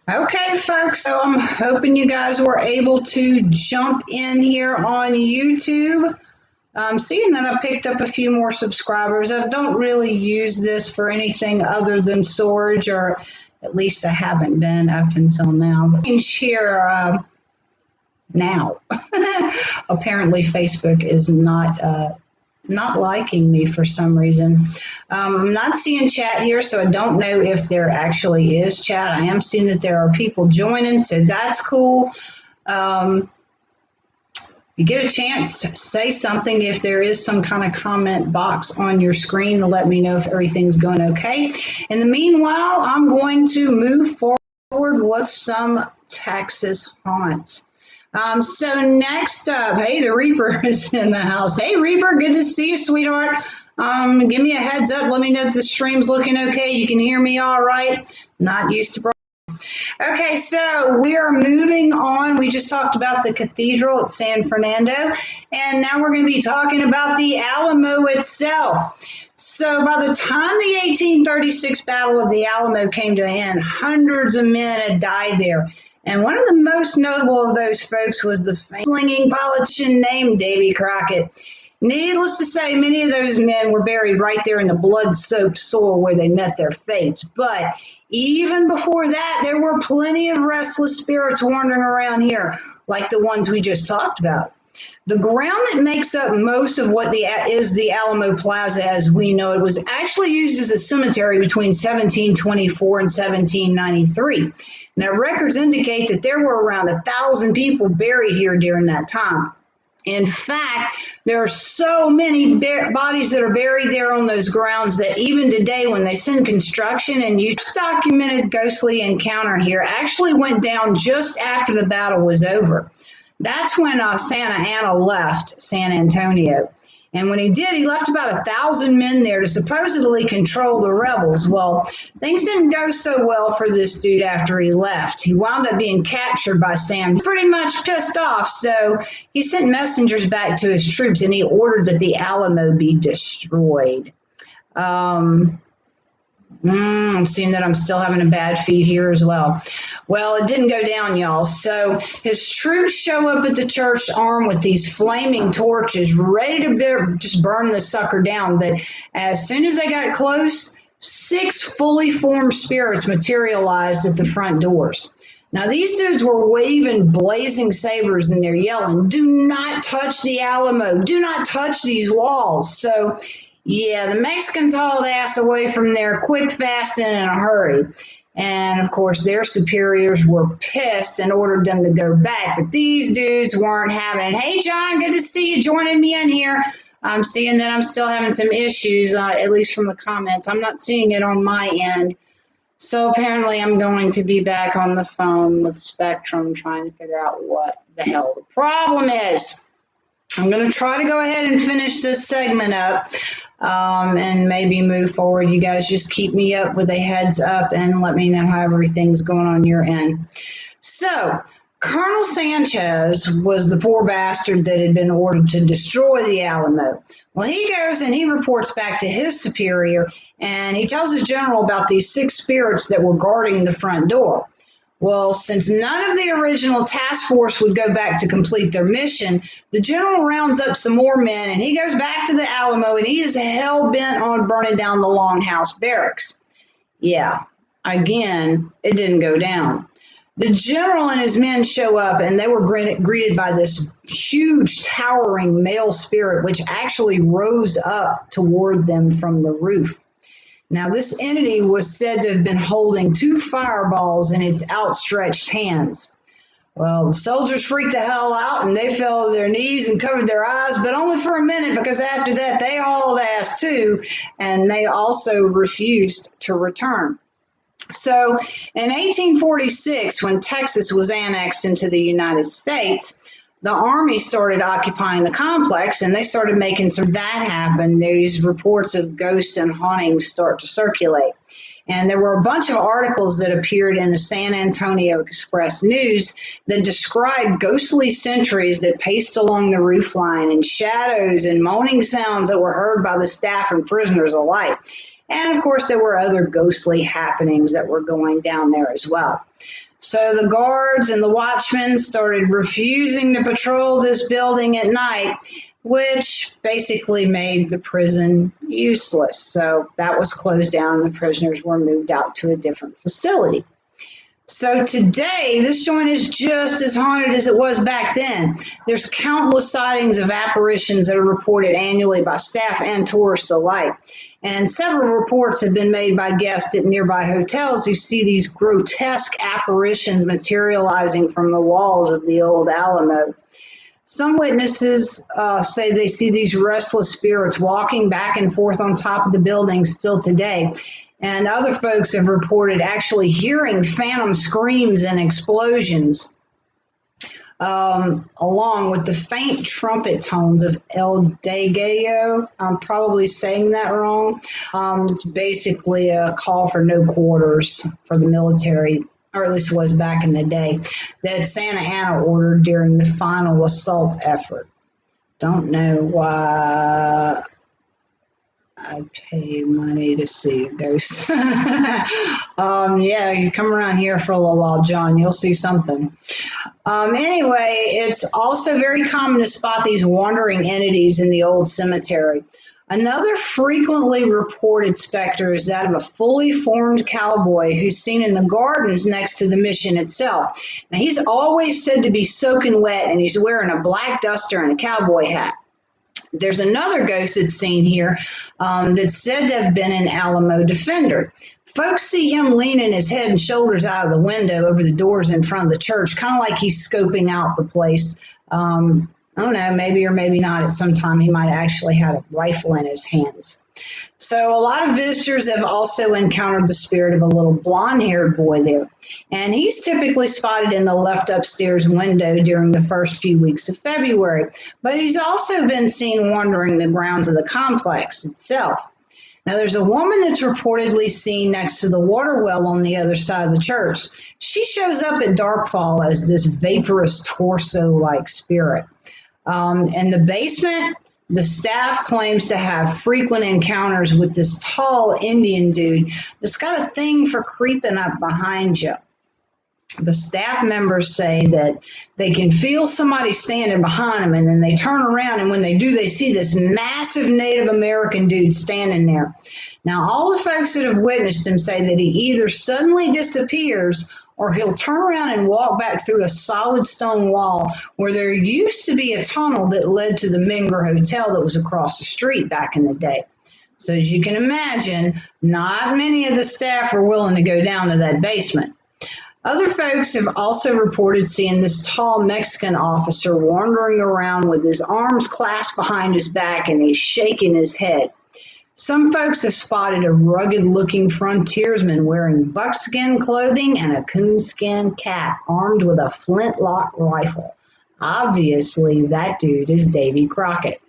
Okay, folks, so I'm hoping you guys were able to jump in here on YouTube. Seeing that I picked up a few more subscribers. I don't really use this for anything other than storage, or at least I haven't been up until now. But here now. Apparently, Facebook is not liking me for some reason. I'm not seeing chat here, so I don't know if there actually is chat. I am seeing that there are people joining, so that's cool. You get a chance to say something if there is some kind of comment box on your screen to let me know if everything's going okay. In the meanwhile, I'm going to move forward with some Texas haunts. So next up, hey, the Reaper is in the house. Hey, Reaper, good to see you, sweetheart. Give me a heads up. Let me know if the stream's looking okay. You can hear me all right. Not used to. Okay, so we are moving on. We just talked about the cathedral at San Fernando, and now we're going to be talking about the Alamo itself. So by the time the 1836 Battle of the Alamo came to an end, hundreds of men had died there. And one of the most notable of those folks was the slinging politician named Davy Crockett. Needless to say, many of those men were buried right there in the blood-soaked soil where they met their fates. But even before that, there were plenty of restless spirits wandering around here, like the ones we just talked about. The ground that makes up most of what is the Alamo Plaza as we know it was actually used as a cemetery between 1724 and 1793. Now, records indicate that there were around 1,000 people buried here during that time. In fact, there are so many bodies that are buried there on those grounds that even today, when they send construction, and you documented ghostly encounter here actually went down just after the battle was over. That's when Santa Anna left San Antonio. And when he did, he left about 1,000 men there to supposedly control the rebels. Well, things didn't go so well for this dude after he left. He wound up being captured by Sam, pretty much pissed off. So he sent messengers back to his troops, and he ordered that the Alamo be destroyed. I'm seeing that I'm still having a bad feed here as well. Well, it didn't go down, y'all. So his troops show up at the church armed with these flaming torches, ready to just burn the sucker down. But as soon as they got close, 6 fully formed spirits materialized at the front doors. Now, these dudes were waving blazing sabers, and they're yelling, "Do not touch the Alamo. Do not touch these walls." So yeah, the Mexicans hauled ass away from there quick, fast, and in a hurry. And, of course, their superiors were pissed and ordered them to go back. But these dudes weren't having it. Hey, John, good to see you joining me in here. I'm seeing that I'm still having some issues, at least from the comments. I'm not seeing it on my end. So apparently I'm going to be back on the phone with Spectrum trying to figure out what the hell the problem is. I'm going to try to go ahead and finish this segment up and maybe move forward. You guys just keep me up with a heads up and let me know how everything's going on your end. So, Colonel Sanchez was the poor bastard that had been ordered to destroy the Alamo. Well, he goes and he reports back to his superior, and he tells his general about these 6 spirits that were guarding the front door. Well, since none of the original task force would go back to complete their mission, the general rounds up some more men, and he goes back to the Alamo, and he is hell-bent on burning down the Longhouse Barracks. Yeah, again, it didn't go down. The general and his men show up, and they were greeted by this huge, towering male spirit, which actually rose up toward them from the roof. Now, this entity was said to have been holding 2 fireballs in its outstretched hands. Well, the soldiers freaked the hell out, and they fell to their knees and covered their eyes, but only for a minute, because after that, they hauled ass too, and they also refused to return. So, in 1846, when Texas was annexed into the United States, the Army started occupying the complex, and they started making some of that happen. These reports of ghosts and hauntings start to circulate. And there were a bunch of articles that appeared in the San Antonio Express News that described ghostly sentries that paced along the roofline, and shadows and moaning sounds that were heard by the staff and prisoners alike. And, of course, there were other ghostly happenings that were going down there as well. So the guards and the watchmen started refusing to patrol this building at night, which basically made the prison useless. So that was closed down and the prisoners were moved out to a different facility. So today, this joint is just as haunted as it was back then. There's countless sightings of apparitions that are reported annually by staff and tourists alike. And several reports have been made by guests at nearby hotels who see these grotesque apparitions materializing from the walls of the old Alamo. Some witnesses say they see these restless spirits walking back and forth on top of the building still today. And other folks have reported actually hearing phantom screams and explosions, along with the faint trumpet tones of El Degallo. I'm probably saying that wrong. It's basically a call for no quarters for the military, or at least it was back in the day, that Santa Anna ordered during the final assault effort. Don't know why I'd pay money to see a ghost. Yeah, you come around here for a little while, John, you'll see something. Anyway, it's also very common to spot these wandering entities in the old cemetery. Another frequently reported specter is that of a fully formed cowboy who's seen in the gardens next to the mission itself. Now, he's always said to be soaking wet, and he's wearing a black duster and a cowboy hat. There's another ghost that's seen here that's said to have been an Alamo defender. Folks see him leaning his head and shoulders out of the window over the doors in front of the church, kind of like he's scoping out the place. I don't know, maybe or maybe not. At some time, he might have actually had a rifle in his hands. So a lot of visitors have also encountered the spirit of a little blonde-haired boy there. And he's typically spotted in the left upstairs window during the first few weeks of February. But he's also been seen wandering the grounds of the complex itself. Now, there's a woman that's reportedly seen next to the water well on the other side of the church. She shows up at darkfall as this vaporous torso-like spirit. In the basement, the staff claims to have frequent encounters with this tall Indian dude that's got a thing for creeping up behind you. The staff members say that they can feel somebody standing behind them, and then they turn around, and when they do, they see this massive Native American dude standing there. Now, all the folks that have witnessed him say that he either suddenly disappears or he'll turn around and walk back through a solid stone wall where there used to be a tunnel that led to the Menger Hotel that was across the street back in the day. So as you can imagine, not many of the staff are willing to go down to that basement. Other folks have also reported seeing this tall Mexican officer wandering around with his arms clasped behind his back and he's shaking his head. Some folks have spotted a rugged-looking frontiersman wearing buckskin clothing and a coonskin cap, armed with a flintlock rifle. Obviously, that dude is Davy Crockett.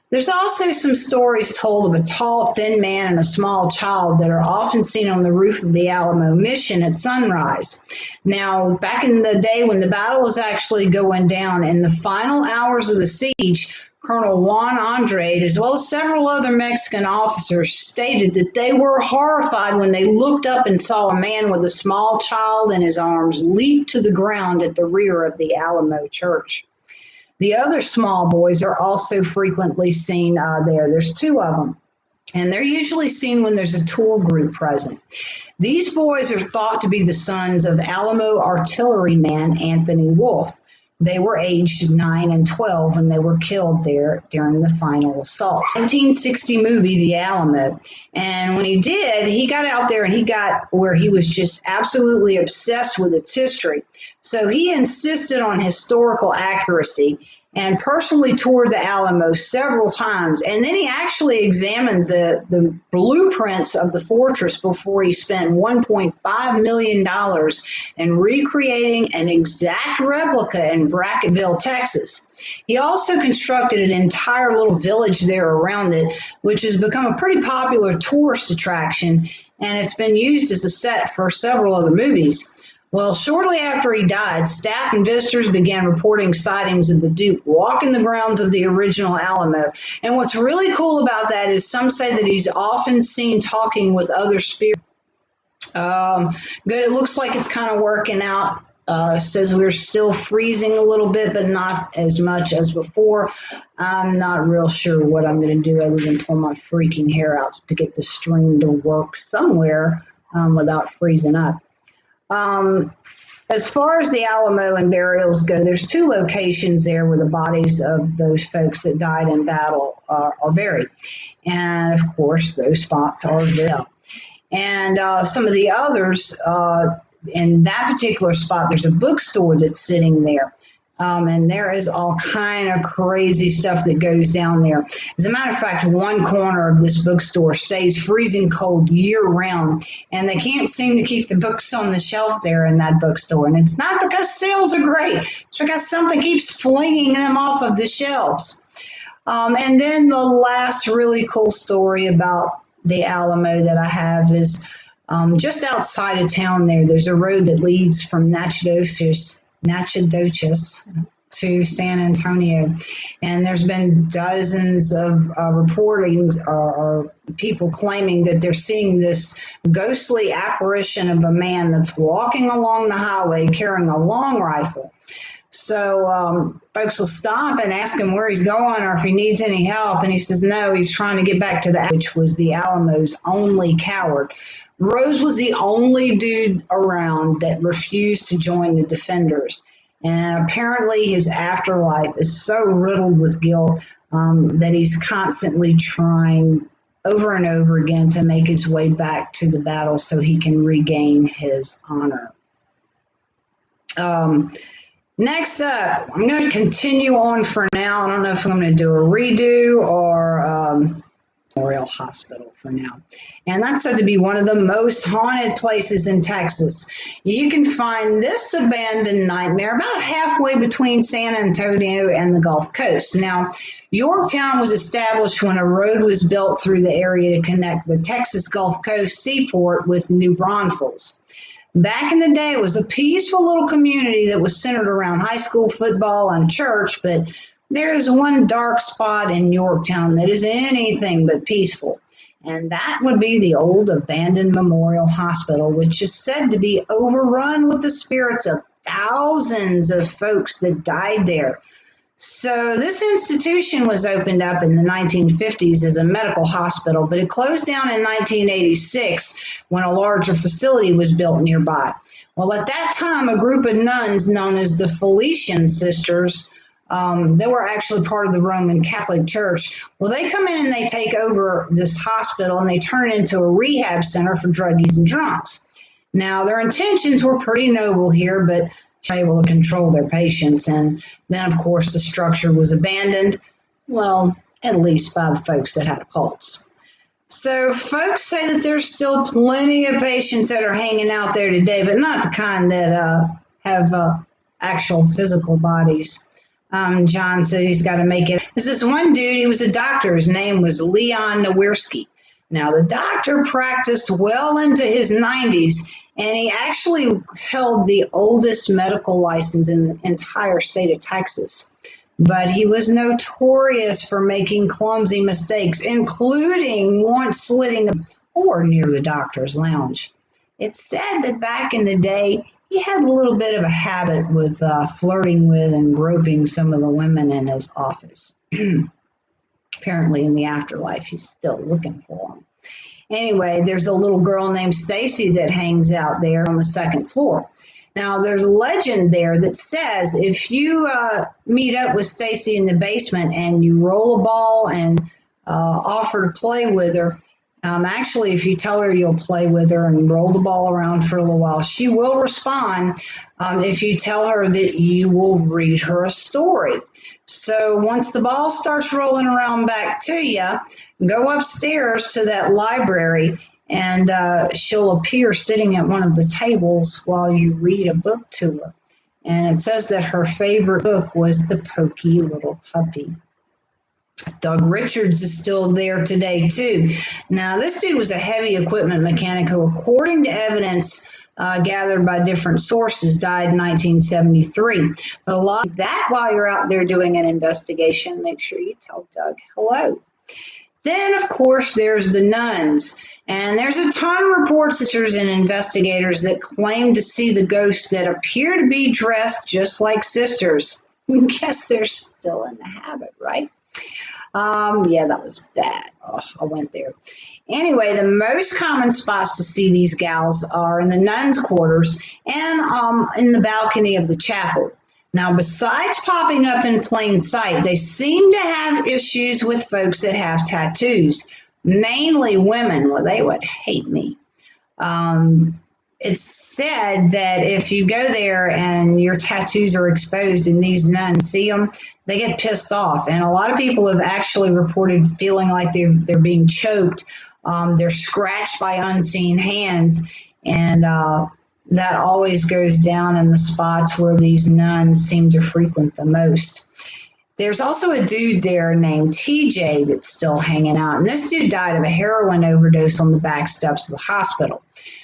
There's also some stories told of a tall, thin man and a small child that are often seen on the roof of the Alamo Mission at sunrise. Now, back in the day when the battle was actually going down, in the final hours of the siege, Colonel Juan Andrade, as well as several other Mexican officers, stated that they were horrified when they looked up and saw a man with a small child in his arms leap to the ground at the rear of the Alamo Church. The other small boys are also frequently seen there. There's two of them, and they're usually seen when there's a tour group present. These boys are thought to be the sons of Alamo artilleryman Anthony Wolfe. They were aged 9 and 12 when they were killed there during the final assault. 1960 movie, The Alamo. And when he did, he got out there and he got where he was just absolutely obsessed with its history. So he insisted on historical accuracy and personally toured the Alamo several times. And then he actually examined the blueprints of the fortress before he spent $1.5 million in recreating an exact replica in Brackettville, Texas. He also constructed an entire little village there around it, which has become a pretty popular tourist attraction, and it's been used as a set for several other movies. Well, shortly after he died, staff and visitors began reporting sightings of the Duke walking the grounds of the original Alamo. And what's really cool about that is some say that he's often seen talking with other spirits Good. It looks like it's kind of working out. Says we're still freezing a little bit, but not as much as before. I'm not real sure what I'm going to do other than pull my freaking hair out to get the stream to work somewhere without freezing up. As far as the Alamo and burials go, there's two locations there where the bodies of those folks that died in battle are buried. And of course, those spots are there. And some of the others, in that particular spot, there's a bookstore that's sitting there. And there is all kind of crazy stuff that goes down there. As a matter of fact, one corner of this bookstore stays freezing cold year round, and they can't seem to keep the books on the shelf there in that bookstore. And it's not because sales are great. It's because something keeps flinging them off of the shelves. And then the last really cool story about the Alamo that I have is just outside of town there's a road that leads from Natchitoches to San Antonio. And there's been dozens of reportings or people claiming that they're seeing this ghostly apparition of a man that's walking along the highway carrying a long rifle. So folks will stop and ask him where he's going or if he needs any help. And he says, no, he's trying to get back to which was the Alamo's only coward. Rose was the only dude around that refused to join the defenders. And apparently his afterlife is so riddled with guilt that he's constantly trying over and over again to make his way back to the battle so he can regain his honor. Next up, I'm going to continue on for now. I don't know if I'm going to do a redo or Memorial Hospital for now. And that's said to be one of the most haunted places in Texas. You can find this abandoned nightmare about halfway between San Antonio and the Gulf Coast. Now, Yorktown was established when a road was built through the area to connect the Texas Gulf Coast seaport with New Braunfels. Back in the day, it was a peaceful little community that was centered around high school football and church, but there is one dark spot in Yorktown that is anything but peaceful, and that would be the old abandoned Memorial Hospital, which is said to be overrun with the spirits of thousands of folks that died there. So this institution was opened up in the 1950s as a medical hospital, but it closed down in 1986 when a larger facility was built nearby. Well, at that time, a group of nuns known as the Felician Sisters, they were actually part of the Roman Catholic Church. Well, they come in and they take over this hospital and they turn it into a rehab center for druggies and drunks. Now, their intentions were pretty noble here, but able to control their patients. And then, of course, the structure was abandoned, well, at least by the folks that had a pulse. So folks say that there's still plenty of patients that are hanging out there today, but not the kind that have actual physical bodies. John said he's got to make it. There's this one dude, he was a doctor. His name was Leon Nowierski. Now, the doctor practiced well into his 90s, and he actually held the oldest medical license in the entire state of Texas. But he was notorious for making clumsy mistakes, including once slitting a door near the doctor's lounge. It's said that back in the day, he had a little bit of a habit with flirting with and groping some of the women in his office. Apparently in the afterlife, he's still looking for them. Anyway, there's a little girl named Stacy that hangs out there on the second floor. Now, there's a legend there that says if you meet up with Stacy in the basement and you roll a ball and offer to play with her, actually, if you tell her you'll play with her and roll the ball around for a little while, she will respond if you tell her that you will read her a story. So once the ball starts rolling around back to you, go upstairs to that library and she'll appear sitting at one of the tables while you read a book to her. And it says that her favorite book was The Pokey Little Puppy. Doug Richards is still there today, too. Now, this dude was a heavy equipment mechanic who, according to evidence gathered by different sources, died in 1973. But a lot of that, while you're out there doing an investigation, make sure you tell Doug hello. Then, of course, there's the Nuns. And there's a ton of report sisters and investigators that claim to see the ghosts that appear to be dressed just like sisters. Guess they're still in the habit, right? Yeah, that was bad. Oh, I went there. Anyway, the most common spots to see these gals are in the nuns' quarters and in the balcony of the chapel. Now, besides popping up in plain sight, they seem to have issues with folks that have tattoos, mainly women. Well, they would hate me. Um, it's said that if you go there and your tattoos are exposed and these nuns see them, they get pissed off. And a lot of people have actually reported feeling like they're being choked. They're scratched by unseen hands. And that always goes down in the spots where these nuns seem to frequent the most. There's also a dude there named TJ that's still hanging out. And this dude died of a heroin overdose on the back steps of the hospital.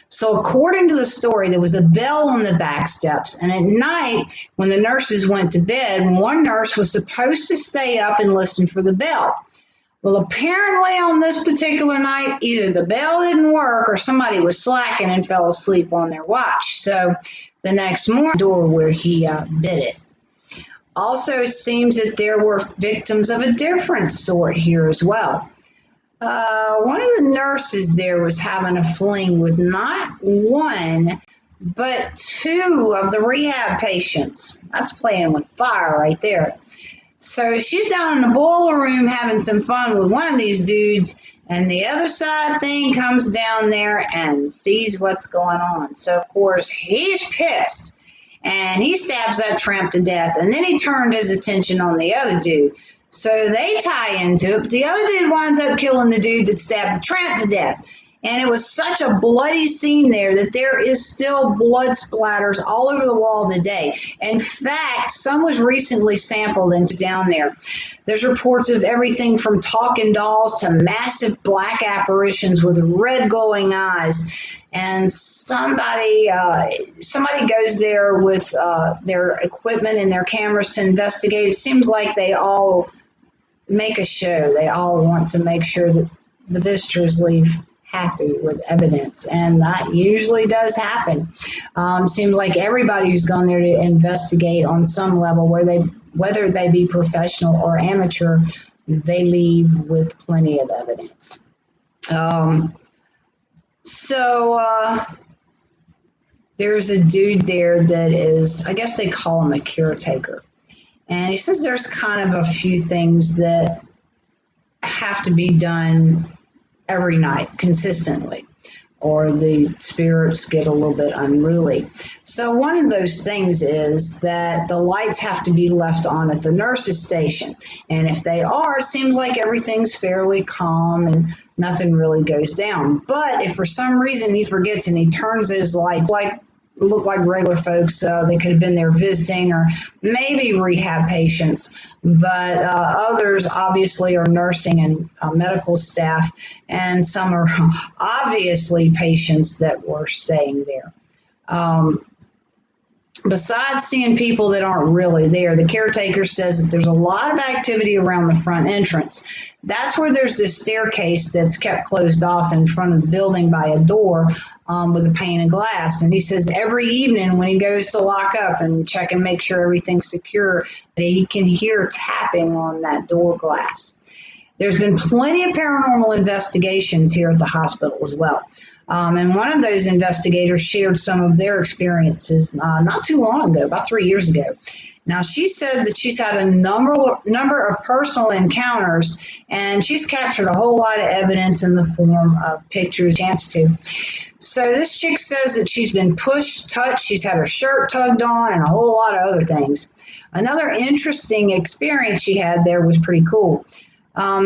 So according to the story, there was a bell on the back steps. And at night, when the nurses went to bed, one nurse was supposed to stay up and listen for the bell. Well, apparently on this particular night, either the bell didn't work or somebody was slacking and fell asleep on their watch. So the next morning, door where he bit it. Also, it seems that there were victims of a different sort here as well. One of the nurses there was having a fling with not one, but two of the rehab patients. That's playing with fire right there. So she's down in the boiler room having some fun with one of these dudes, and the other side thing comes down there and sees what's going on. So, of course, he's pissed. And he stabs that tramp to death. And then he turned his attention on the other dude. So they tie into it. But the other dude winds up killing the dude that stabbed the tramp to death. And it was such a bloody scene there that there is still blood splatters all over the wall today. In fact, some was recently sampled and down there. There's reports of everything from talking dolls to massive black apparitions with red glowing eyes. And somebody goes there with their equipment and their cameras to investigate. It seems like they all make a show. They all want to make sure that the visitors leave happy with evidence, and that usually does happen. Seems like everybody who's gone there to investigate on some level, whether they be professional or amateur, they leave with plenty of evidence. So there's a dude there that is, I guess they call him a caretaker. And he says there's kind of a few things that have to be done every night consistently, or the spirits get a little bit unruly. So one of those things is that the lights have to be left on at the nurse's station. And if they are, it seems like everything's fairly calm and nothing really goes down. But if for some reason he forgets and he turns those lights look like regular folks, they could have been there visiting or maybe rehab patients, but others obviously are nursing and medical staff, and some are obviously patients that were staying there. Besides seeing people that aren't really there, the caretaker says that there's a lot of activity around the front entrance. That's where there's this staircase that's kept closed off in front of the building by a door with a pane of glass. And he says every evening when he goes to lock up and check and make sure everything's secure, that he can hear tapping on that door glass. There's been plenty of paranormal investigations here at the hospital as well. And one of those investigators shared some of their experiences not too long ago, about 3 years ago. Now, she said that she's had a number of personal encounters, and she's captured a whole lot of evidence in the form of pictures, chance to. So this chick says that she's been pushed, touched, she's had her shirt tugged on, and a whole lot of other things. Another interesting experience she had there was pretty cool.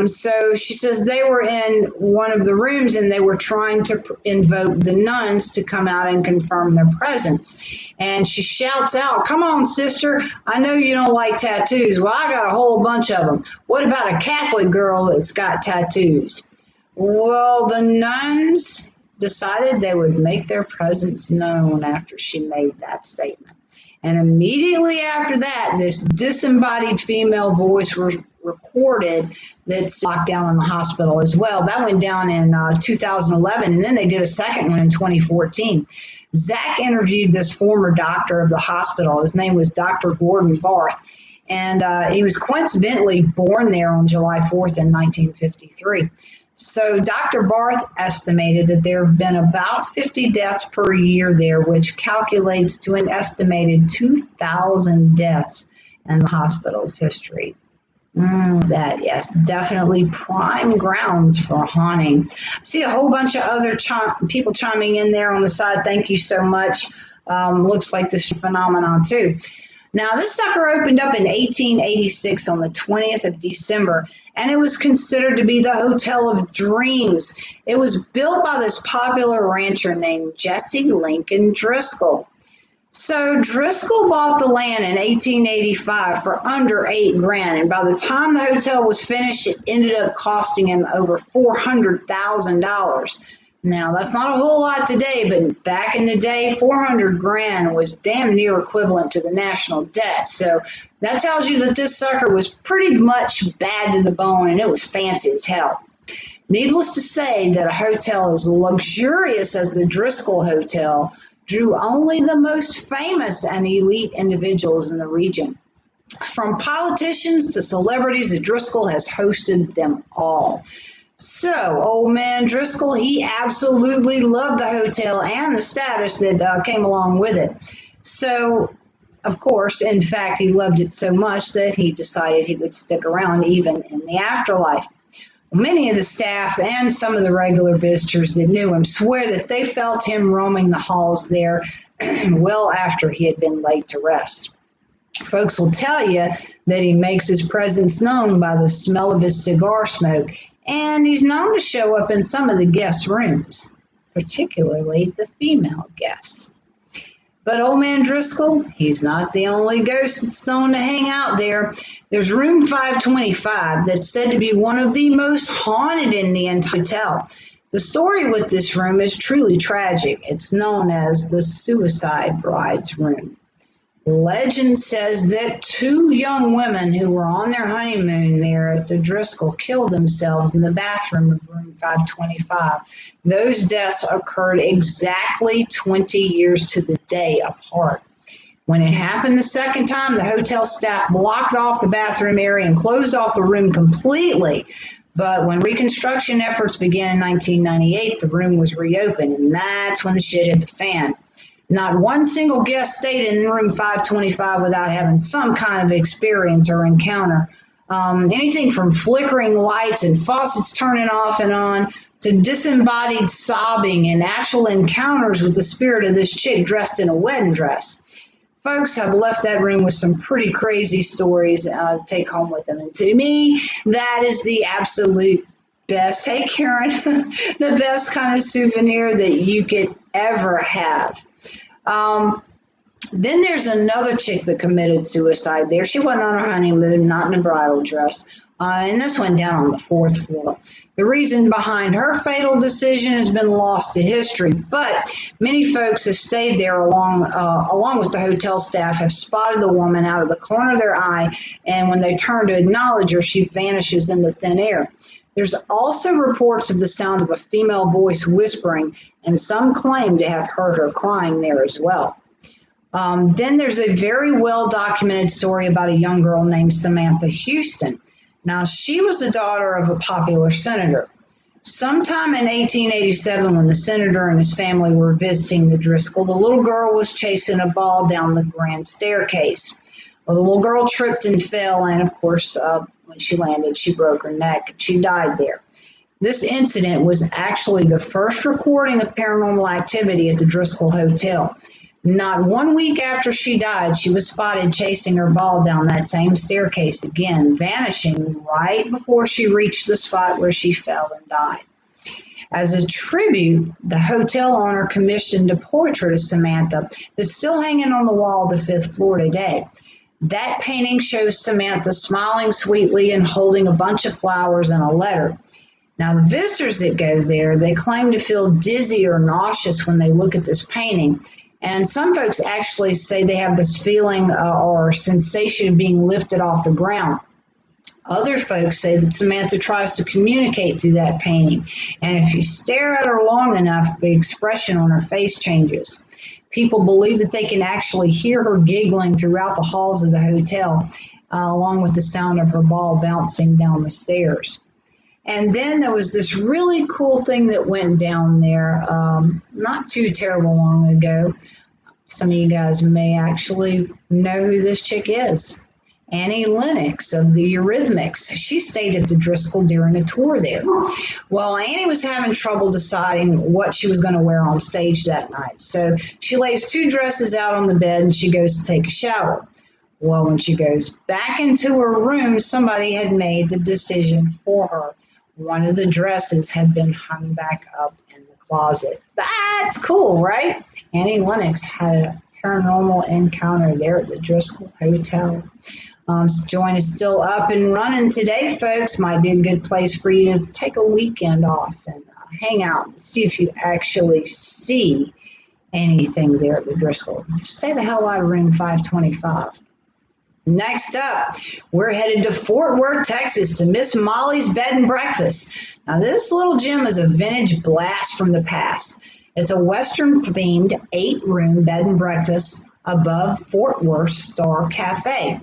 So she says they were in one of the rooms and they were trying to invoke the nuns to come out and confirm their presence. And she shouts out, "Come on, sister, I know you don't like tattoos. Well, I got a whole bunch of them. What about a Catholic girl that's got tattoos?" Well, the nuns decided they would make their presence known after she made that statement. And immediately after that, this disembodied female voice was recorded that's locked down in the hospital as well. That went down in 2011, and then they did a second one in 2014. Zach interviewed this former doctor of the hospital. His name was Dr. Gordon Barth, and he was coincidentally born there on July 4th in 1953. So Dr. Barth estimated that there have been about 50 deaths per year there, which calculates to an estimated 2,000 deaths in the hospital's history. Yes, definitely prime grounds for haunting. I see a whole bunch of other people chiming in there on the side. Thank you so much. Looks like this is a phenomenon too. Now, this sucker opened up in 1886 on the 20th of December, and it was considered to be the Hotel of Dreams. It was built by this popular rancher named Jesse Lincoln Driscoll. So Driscoll bought the land in 1885 for under $8,000, and by the time the hotel was finished, it ended up costing him over $400,000. Now, that's not a whole lot today, but back in the day, $400,000 was damn near equivalent to the national debt. So that tells you that this sucker was pretty much bad to the bone, and it was fancy as hell. Needless to say that a hotel as luxurious as the Driscoll Hotel drew only the most famous and elite individuals in the region. From politicians to celebrities, the Driscoll has hosted them all. So, old man Driscoll, he absolutely loved the hotel and the status that came along with it. So, of course, in fact, he loved it so much that he decided he would stick around even in the afterlife. Many of the staff and some of the regular visitors that knew him swear that they felt him roaming the halls there well after he had been laid to rest. Folks will tell you that he makes his presence known by the smell of his cigar smoke, and he's known to show up in some of the guest rooms, particularly the female guests. But old man Driscoll, he's not the only ghost that's known to hang out there. There's room 525 that's said to be one of the most haunted in the entire hotel. The story with this room is truly tragic. It's known as the Suicide Bride's Room. Legend says that two young women who were on their honeymoon there at the Driscoll killed themselves in the bathroom of room 525. Those deaths occurred exactly 20 years to the day apart. When it happened the second time, the hotel staff blocked off the bathroom area and closed off the room completely. But when reconstruction efforts began in 1998, the room was reopened, and that's when the shit hit the fan. Not one single guest stayed in room 525 without having some kind of experience or encounter. Anything from flickering lights and faucets turning off and on to disembodied sobbing and actual encounters with the spirit of this chick dressed in a wedding dress. Folks have left that room with some pretty crazy stories to take home with them. And to me, that is the absolute best, hey Karen, the best kind of souvenir that you could ever have. Then there's another chick that committed suicide there. She wasn't on her honeymoon, not in a bridal dress. And this went down on the 4th floor. The reason behind her fatal decision has been lost to history, but many folks have stayed there along with the hotel staff, have spotted the woman out of the corner of their eye, and when they turn to acknowledge her, she vanishes into thin air. There's also reports of the sound of a female voice whispering, and some claim to have heard her crying there as well. Then there's a very well-documented story about a young girl named Samantha Houston. Now, she was the daughter of a popular senator. Sometime in 1887, when the senator and his family were visiting the Driscoll, the little girl was chasing a ball down the grand staircase. Well, the little girl tripped and fell, and of course, when she landed, she broke her neck. She died there. This incident was actually the first recording of paranormal activity at the Driscoll Hotel. Not 1 week after she died, she was spotted chasing her ball down that same staircase again, vanishing right before she reached the spot where she fell and died. As a tribute, the hotel owner commissioned a portrait of Samantha that's still hanging on the wall of the 5th floor today. That painting shows Samantha smiling sweetly and holding a bunch of flowers and a letter. Now, the visitors that go there, they claim to feel dizzy or nauseous when they look at this painting. And some folks actually say they have this feeling or sensation of being lifted off the ground. Other folks say that Samantha tries to communicate through that painting, and if you stare at her long enough, the expression on her face changes. People believe that they can actually hear her giggling throughout the halls of the hotel, along with the sound of her ball bouncing down the stairs. And then there was this really cool thing that went down there not too terrible long ago. Some of you guys may actually know who this chick is. Annie Lennox of the Eurythmics. She stayed at the Driscoll during a tour there. Well, Annie was having trouble deciding what she was going to wear on stage that night. So she lays two dresses out on the bed and she goes to take a shower. Well, when she goes back into her room, somebody had made the decision for her. One of the dresses had been hung back up in the closet. That's cool, right? Annie Lennox had a paranormal encounter there at the Driscoll Hotel. Joint is still up and running today, folks. Might be a good place for you to take a weekend off and hang out and see if you actually see anything there at the Driscoll. Just say the hell out of room 525. Next up, we're headed to Fort Worth, Texas to Miss Molly's Bed and Breakfast. Now, this little gym is a vintage blast from the past. It's a Western-themed 8-room bed and breakfast above Fort Worth Star Cafe.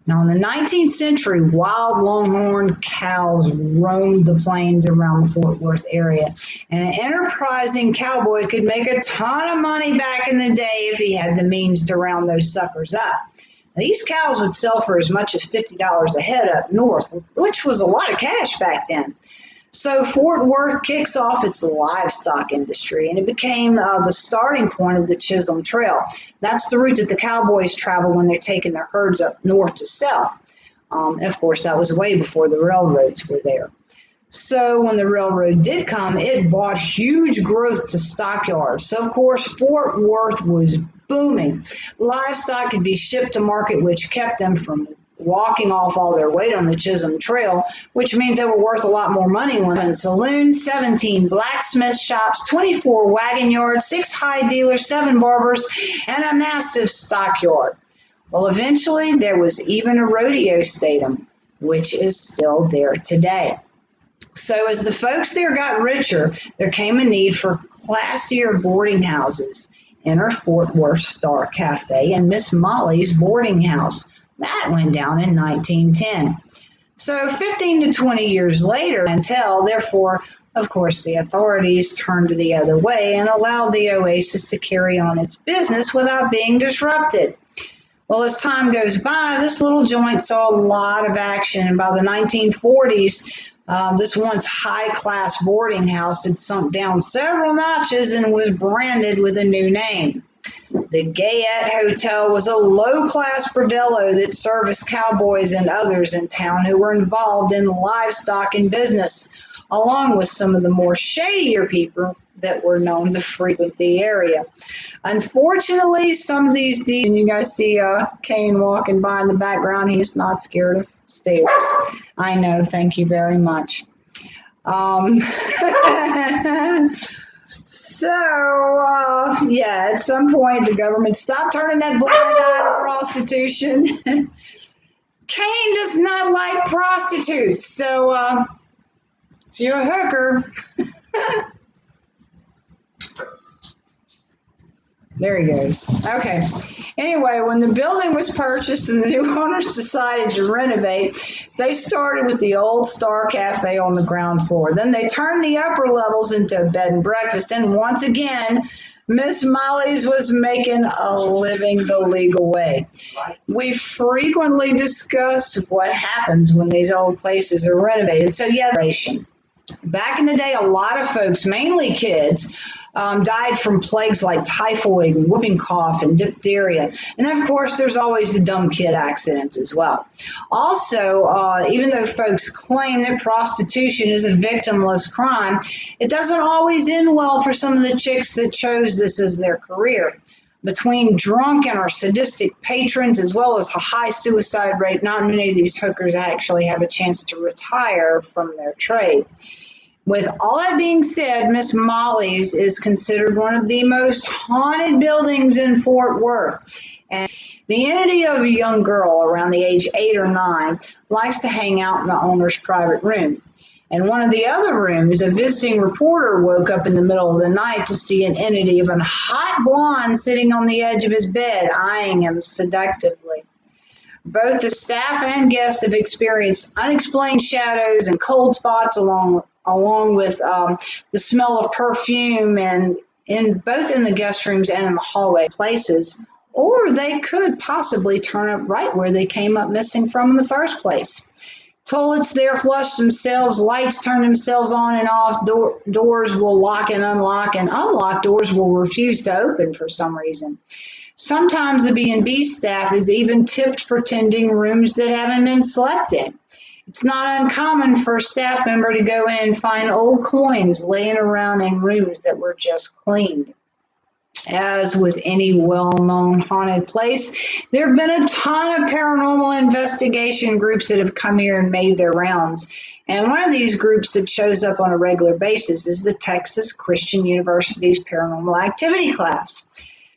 Now, in the 19th century, wild longhorn cows roamed the plains around the Fort Worth area, and an enterprising cowboy could make a ton of money back in the day if he had the means to round those suckers up. Now, these cows would sell for as much as $50 a head up north, which was a lot of cash back then. So Fort Worth kicks off its livestock industry, and it became the starting point of the Chisholm Trail. That's the route that the cowboys travel when they're taking their herds up north to sell. And of course, that was way before the railroads were there. So when the railroad did come, it brought huge growth to stockyards. So of course, Fort Worth was booming. Livestock could be shipped to market, which kept them from walking off all their weight on the Chisholm Trail, which means they were worth a lot more money when saloons, 17 blacksmith shops, 24 wagon yards, 6 hide dealers, 7 barbers, and a massive stockyard. Well, eventually there was even a rodeo stadium, which is still there today. So as the folks there got richer, there came a need for classier boarding houses. Enter Fort Worth Star Cafe and Miss Molly's boarding house. That went down in 1910. So 15 to 20 years later, until, therefore, of course, the authorities turned the other way and allowed the oasis to carry on its business without being disrupted. Well, as time goes by, this little joint saw a lot of action, and by the 1940s, this once high-class boarding house had sunk down several notches and was branded with a new name. The Gayette Hotel was a low-class bordello that serviced cowboys and others in town who were involved in livestock and business, along with some of the more shadier people that were known to frequent the area. Unfortunately, some of these deeds, and you guys see Kane walking by in the background, he's not scared of stairs. I know, thank you very much. So, at some point, the government stopped turning that blind eye to prostitution. Kane does not like prostitutes. So, if you're a hooker, there he goes. Okay. Anyway, when the building was purchased and the new owners decided to renovate, they started with the old Star Cafe on the ground floor. Then they turned the upper levels into a bed and breakfast. And once again, Miss Molly's was making a living the legal way. We frequently discuss what happens when these old places are renovated. So, back in the day, a lot of folks, mainly kids, died from plagues like typhoid and whooping cough and diphtheria. And of course, there's always the dumb kid accidents as well. Also, even though folks claim that prostitution is a victimless crime, it doesn't always end well for some of the chicks that chose this as their career. Between drunken or sadistic patrons, as well as a high suicide rate, not many of these hookers actually have a chance to retire from their trade. With all that being said, Miss Molly's is considered one of the most haunted buildings in Fort Worth. And the entity of a young girl around the age 8 or 9 likes to hang out in the owner's private room. In one of the other rooms, a visiting reporter woke up in the middle of the night to see an entity of a hot blonde sitting on the edge of his bed, eyeing him seductively. Both the staff and guests have experienced unexplained shadows and cold spots along with the smell of perfume, and both in the guest rooms and in the hallway places. Or they could possibly turn up right where they came up missing from in the first place. Toilets there flush themselves, lights turn themselves on and off, doors will lock and unlocked doors will refuse to open for some reason. Sometimes the B&B staff is even tipped for tending rooms that haven't been slept in. It's not uncommon for a staff member to go in and find old coins laying around in rooms that were just cleaned. As with any well-known haunted place, there have been a ton of paranormal investigation groups that have come here and made their rounds. And one of these groups that shows up on a regular basis is the Texas Christian University's Paranormal Activity class.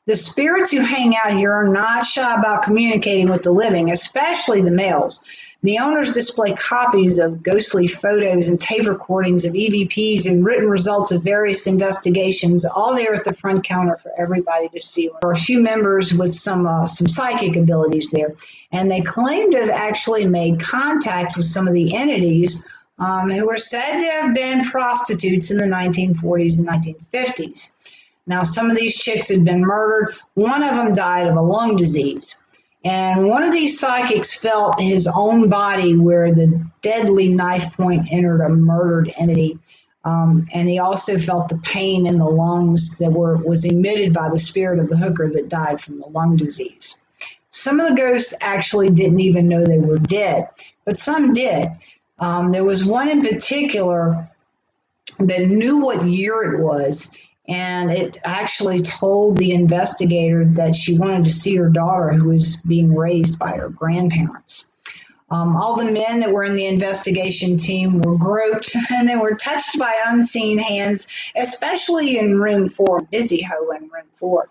The spirits who hang out here are not shy about communicating with the living, especially the males. The owners display copies of ghostly photos and tape recordings of EVPs and written results of various investigations, all there at the front counter for everybody to see. There are a few members with some psychic abilities there, and they claim to have actually made contact with some of the entities who were said to have been prostitutes in the 1940s and 1950s. Now, some of these chicks had been murdered. One of them died of a lung disease. And one of these psychics felt his own body where the deadly knife point entered a murdered entity. And he also felt the pain in the lungs that was emitted by the spirit of the hooker that died from the lung disease. Some of the ghosts actually didn't even know they were dead, but some did. There was one in particular that knew what year it was, and it actually told the investigator that she wanted to see her daughter, who was being raised by her grandparents. All the men that were in the investigation team were groped and they were touched by unseen hands, especially in room 4, Busy Hoe in room 4.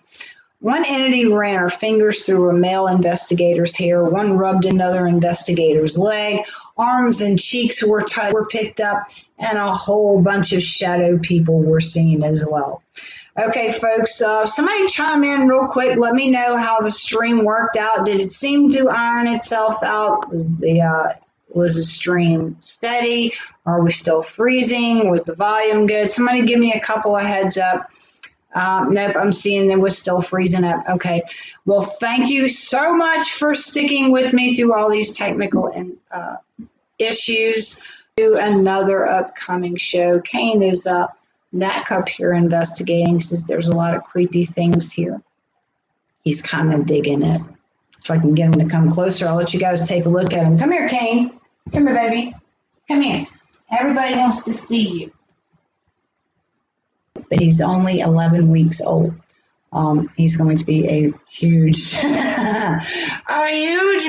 One entity ran her fingers through a male investigator's hair. One rubbed another investigator's leg. Arms and cheeks were picked up, and a whole bunch of shadow people were seen as well. Okay, folks, somebody chime in real quick. Let me know how the stream worked out. Did it seem to iron itself out? Was the stream steady? Are we still freezing? Was the volume good? Somebody give me a couple of heads up. Nope, I'm seeing it was still freezing up. Okay. Well, thank you so much for sticking with me through all these technical issues. To another upcoming show. Kane is neck up here investigating. He says there's a lot of creepy things here. He's kind of digging it. If I can get him to come closer, I'll let you guys take a look at him. Come here, Kane. Come here, baby. Come here. Everybody wants to see you. But he's only 11 weeks old. He's going to be a huge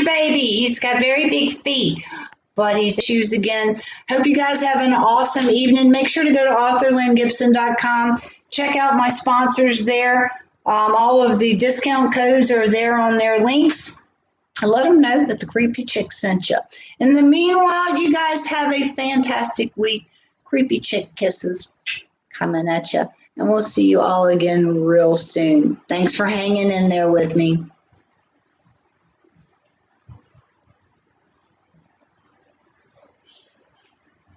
baby. He's got very big feet, but he's shoes again. Hope you guys have an awesome evening. Make sure to go to authorlyngibson.com. Check out my sponsors there. All of the discount codes are there on their links. And let them know that the Creepy Chick sent you. In the meanwhile, you guys have a fantastic week. Creepy Chick kisses coming at you. And we'll see you all again real soon. Thanks for hanging in there with me.